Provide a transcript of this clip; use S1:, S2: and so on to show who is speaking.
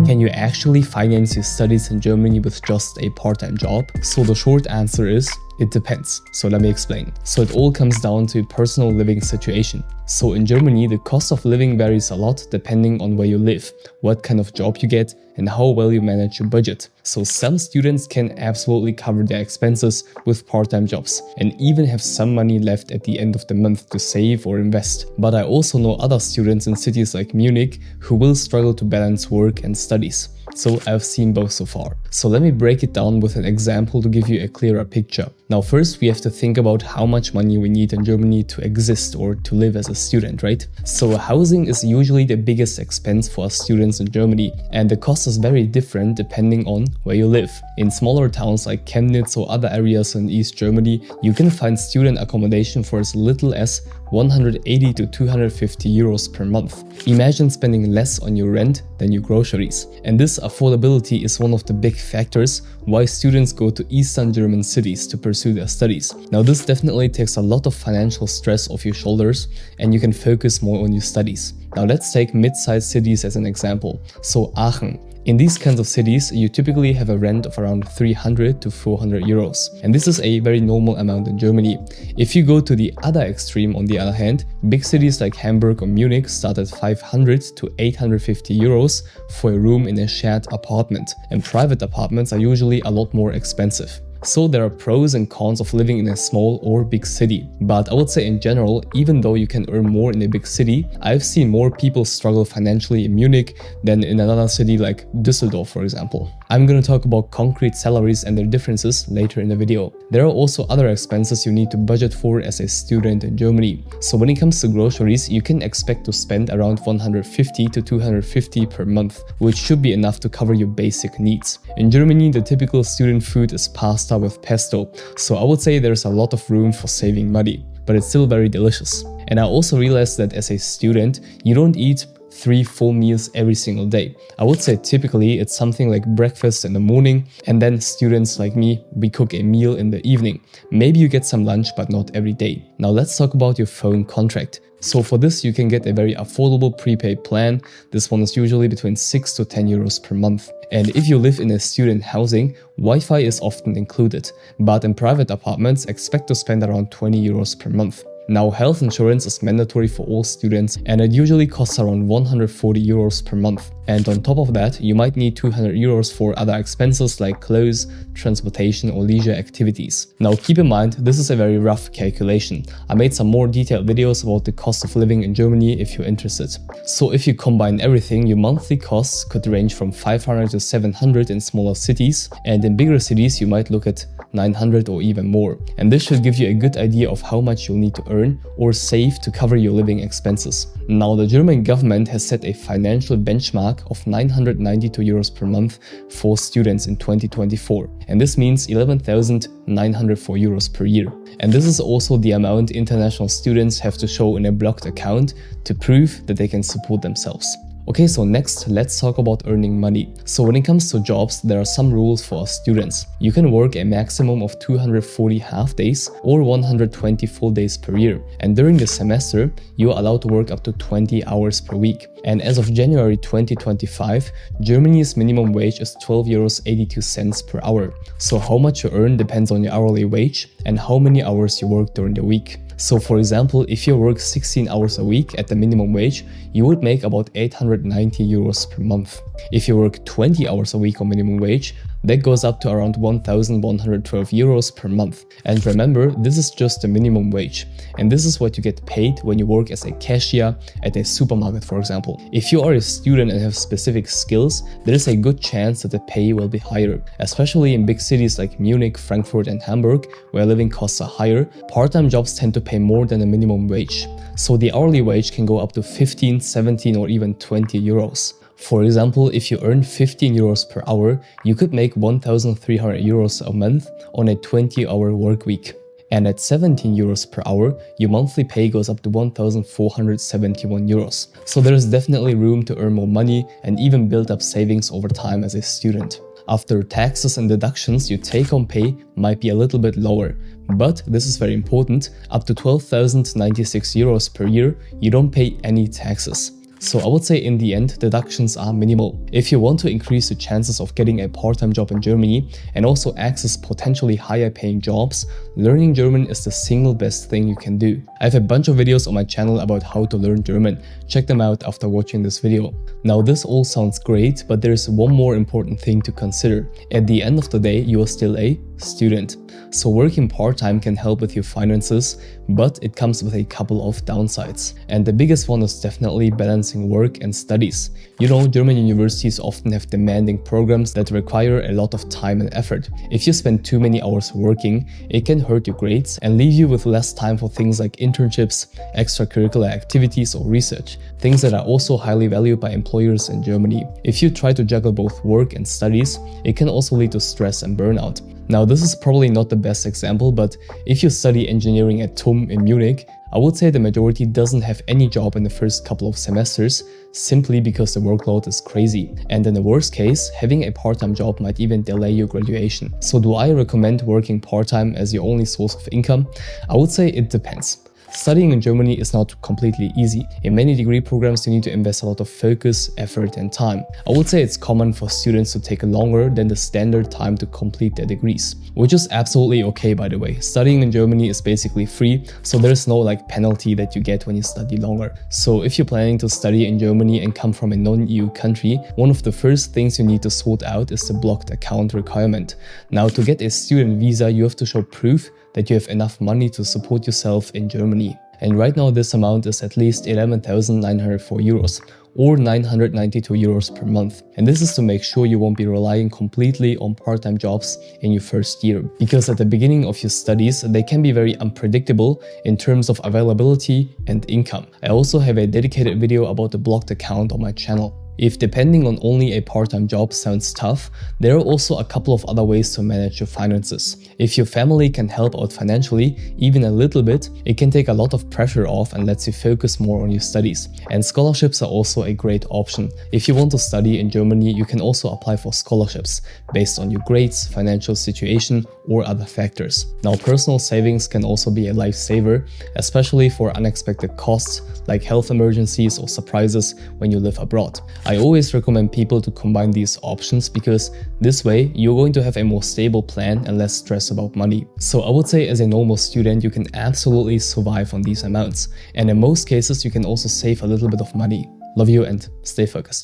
S1: Can you actually finance your studies in Germany with just a part-time job? So the short answer is, it depends. So let me explain. So it all comes down to personal living situation. So in Germany, the cost of living varies a lot depending on where you live, what kind of job you get, and how well you manage your budget. So some students can absolutely cover their expenses with part-time jobs and even have some money left at the end of the month to save or invest. But I also know other students in cities like Munich who will struggle to balance work and studies. So I've seen both so far. So let me break it down with an example to give you a clearer picture. Now first we have to think about how much money we need in Germany to exist or to live as a student, right? So housing is usually the biggest expense for us students in Germany, and the cost is very different depending on where you live. In smaller towns like Chemnitz or other areas in East Germany, you can find student accommodation for as little as 180 to 250 euros per month. Imagine spending less on your rent than your groceries. And this affordability is one of the big factors why students go to Eastern German cities to pursue their studies. Now this definitely takes a lot of financial stress off your shoulders and you can focus more on your studies. Now let's take mid-sized cities as an example. So Aachen. In these kinds of cities, you typically have a rent of around 300 to 400 euros. And this is a very normal amount in Germany. If you go to the other extreme, on the other hand, big cities like Hamburg or Munich start at 500 to 850 euros for a room in a shared apartment. And private apartments are usually a lot more expensive. So there are pros and cons of living in a small or big city. But I would say in general, even though you can earn more in a big city, I've seen more people struggle financially in Munich than in another city like Düsseldorf, for example. I'm gonna talk about concrete salaries and their differences later in the video. There are also other expenses you need to budget for as a student in Germany. So when it comes to groceries, you can expect to spend around 150 to 250 per month, which should be enough to cover your basic needs. In Germany, the typical student food is pasta with pesto, so I would say there's a lot of room for saving money, but it's still very delicious. And I also realized that as a student, you don't eat 3 full meals every single day. I would say typically it's something like breakfast in the morning, and then students like me, we cook a meal in the evening. Maybe you get some lunch, but not every day. Now let's talk about your phone contract. So for this, you can get a very affordable prepaid plan. This one is usually between 6 to 10 euros per month. And if you live in a student housing, Wi-Fi is often included. But in private apartments, expect to spend around 20 euros per month. Now, health insurance is mandatory for all students and it usually costs around 140 euros per month. And on top of that, you might need 200 euros for other expenses like clothes, transportation or leisure activities. Now keep in mind, this is a very rough calculation. I made some more detailed videos about the cost of living in Germany if you're interested. So if you combine everything, your monthly costs could range from 500 to 700 in smaller cities, and in bigger cities you might look at 900 or even more. And this should give you a good idea of how much you'll need to earn or save to cover your living expenses. Now the German government has set a financial benchmark of 992 euros per month for students in 2024. And this means 11,904 euros per year. And this is also the amount international students have to show in a blocked account to prove that they can support themselves. Okay, so next, let's talk about earning money. So when it comes to jobs, there are some rules for us students. You can work a maximum of 240 half days or 120 full days per year. And during the semester, you are allowed to work up to 20 hours per week. And as of January 2025, Germany's minimum wage is 12.82 euros per hour. So how much you earn depends on your hourly wage and how many hours you work during the week. So for example, if you work 16 hours a week at the minimum wage, you would make about 890 euros per month. If you work 20 hours a week on minimum wage, that goes up to around 1,112 euros per month. And remember, this is just the minimum wage. And this is what you get paid when you work as a cashier at a supermarket, for example. If you are a student and have specific skills, there is a good chance that the pay will be higher. Especially in big cities like Munich, Frankfurt and Hamburg, where living costs are higher, part-time jobs tend to pay more than the minimum wage. So the hourly wage can go up to 15, 17 or even 20 euros. For example, if you earn 15 euros per hour, you could make 1,300 euros a month on a 20-hour work week. And at 17 euros per hour, your monthly pay goes up to 1,471 euros. So there is definitely room to earn more money and even build up savings over time as a student. After taxes and deductions, your take-home pay might be a little bit lower. But this is very important, up to 12,096 euros per year, you don't pay any taxes. So I would say in the end, deductions are minimal. If you want to increase the chances of getting a part-time job in Germany and also access potentially higher paying jobs, learning German is the single best thing you can do. I have a bunch of videos on my channel about how to learn German. Check them out after watching this video. Now this all sounds great, but there's one more important thing to consider. At the end of the day, you are still a student. So working part-time can help with your finances, but it comes with a couple of downsides. And the biggest one is definitely balancing work and studies. You know, German universities often have demanding programs that require a lot of time and effort. If you spend too many hours working, it can hurt your grades and leave you with less time for things like internships, extracurricular activities or research, things that are also highly valued by employers in Germany. If you try to juggle both work and studies, it can also lead to stress and burnout. Now this is probably not the best example, but if you study engineering at TUM in Munich, I would say the majority doesn't have any job in the first couple of semesters simply because the workload is crazy. And in the worst case, having a part-time job might even delay your graduation. So do I recommend working part-time as your only source of income? I would say it depends. Studying in Germany is not completely easy. In many degree programs, you need to invest a lot of focus, effort, and time. I would say it's common for students to take longer than the standard time to complete their degrees, which is absolutely okay, by the way. Studying in Germany is basically free, so there's no penalty that you get when you study longer. So if you're planning to study in Germany and come from a non-EU country, one of the first things you need to sort out is the blocked account requirement. Now, to get a student visa, you have to show proof that you have enough money to support yourself in Germany. And right now this amount is at least 11,904 euros or 992 euros per month. And this is to make sure you won't be relying completely on part-time jobs in your first year. Because at the beginning of your studies, they can be very unpredictable in terms of availability and income. I also have a dedicated video about the blocked account on my channel. If depending on only a part-time job sounds tough, there are also a couple of other ways to manage your finances. If your family can help out financially, even a little bit, it can take a lot of pressure off and lets you focus more on your studies. And scholarships are also a great option. If you want to study in Germany, you can also apply for scholarships based on your grades, financial situation, or other factors. Now, personal savings can also be a lifesaver, especially for unexpected costs like health emergencies or surprises when you live abroad. I always recommend people to combine these options because this way you're going to have a more stable plan and less stress about money. So I would say as a normal student, you can absolutely survive on these amounts. And in most cases, you can also save a little bit of money. Love you and stay focused.